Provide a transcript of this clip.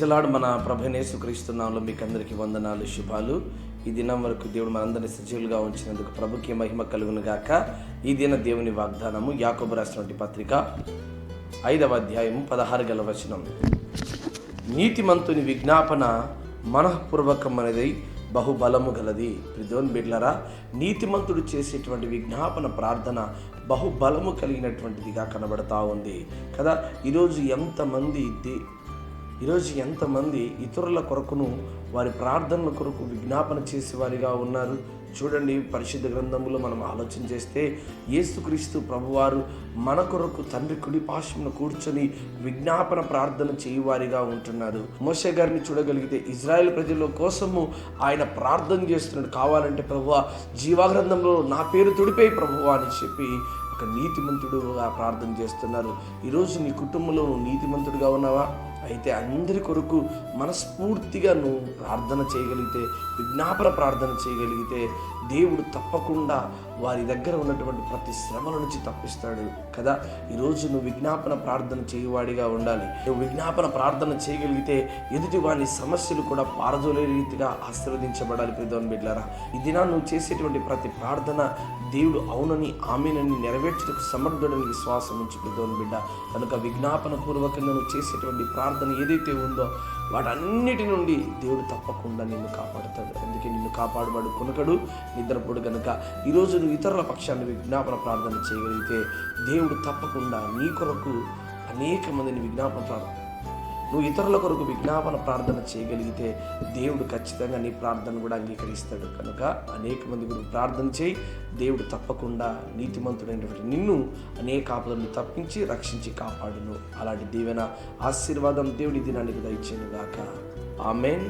Praise మన ప్రభువైన యేసుక్రీస్తు నామములో మీకు అందరికీ వందనాలు, శుభాలు. ఈ దినం వరకు దేవుడు మనందరినీ సజీవులుగా ఉంచినందుకు ప్రభుకి మహిమ కలుగును గాక. ఈ దిన దేవుని వాగ్దానము యాకోబు రాసినటువంటి పత్రిక 5వ అధ్యాయము 16వ వచనం. నీతిమంతుని విజ్ఞాపన మనఃపూర్వకమైనది, బహుబలము గలది. ప్రిదోన్ బిడ్లరా, నీతిమంతుడు చేసేటువంటి విజ్ఞాపన ప్రార్థన బహుబలము కలిగినటువంటిదిగా కనబడతా ఉంది కదా. ఈరోజు ఎంతమంది ఇతరుల కొరకును వారి ప్రార్థనల కొరకు విజ్ఞాపన చేసేవారిగా ఉన్నారు. చూడండి, పరిశుద్ధ గ్రంథంలో మనం ఆలోచన చేస్తే యేసుక్రీస్తు ప్రభువారు మన కొరకు తండ్రి కుడి పార్శ్వమున కూర్చొని విజ్ఞాపన ప్రార్థన చేయువారిగా ఉంటున్నారు. మోషే గారిని చూడగలిగితే ఇజ్రాయెల్ ప్రజల కోసము ఆయన ప్రార్థన చేస్తున్నాడు. కావాలంటే ప్రభువా, జీవగ్రంథంలో నా పేరు తుడిపే ప్రభువా అని చెప్పి ఒక నీతిమంతుడుగా ప్రార్థన చేస్తున్నారు. ఈరోజు నీ కుటుంబంలో నువ్వు నీతిమంతుడిగా ఉన్నావా? అయితే అందరి కొరకు మనస్ఫూర్తిగా నువ్వు ప్రార్థన చేయగలిగితే, విజ్ఞాపన ప్రార్థన చేయగలిగితే దేవుడు తప్పకుండా వారి దగ్గర ఉన్నటువంటి ప్రతి శ్రమల నుంచి తప్పిస్తాడు కదా. ఈరోజు నువ్వు విజ్ఞాపన ప్రార్థన చేయువాడిగా ఉండాలి. నువ్వు విజ్ఞాపన ప్రార్థన చేయగలిగితే ఎదుటి వారి సమస్యలు కూడా పారదోలే రీతిగా ఆశీర్వదించబడాలి. ప్రియమైన బిడ్డలారా, ఈ దినాన్ని నువ్వు చేసేటువంటి ప్రతి ప్రార్థన దేవుడు అవునని ఆమెనని నెరవేర్చడానికి సమర్థుడని విశ్వాసం ఉంచి ప్రియమైన బిడ్డ. కనుక విజ్ఞాపన పూర్వకంగా నువ్వు చేసేటువంటి ప్రార్థన ఏదైతే ఉందో వాటన్నిటి నుండి దేవుడు తప్పకుండా నిన్ను కాపాడుతాడు. అందుకే నిన్ను కాపాడువాడు కొనకడు, నిద్రపోడు. కనుక ఈరోజు నువ్వు ఇతరుల పక్షాన్ని విజ్ఞాపన ప్రార్థన చేయగలిగితే దేవుడు తప్పకుండా నీ కొరకు అనేక మందిని నువ్వు ఇతరుల కొరకు విజ్ఞాపన ప్రార్థన చేయగలిగితే దేవుడు ఖచ్చితంగా నీ ప్రార్థన కూడా అంగీకరిస్తాడు. కనుక అనేక మంది గురించి ప్రార్థన చేయి. దేవుడు తప్పకుండా నీతిమంతుడైనటువంటి నిన్ను అనేక ఆపదలను తప్పించి రక్షించి కాపాడును. అలాంటి దీవెన ఆశీర్వాదం దేవుడి దినానికి దయచేయును గాక. ఆమేన్.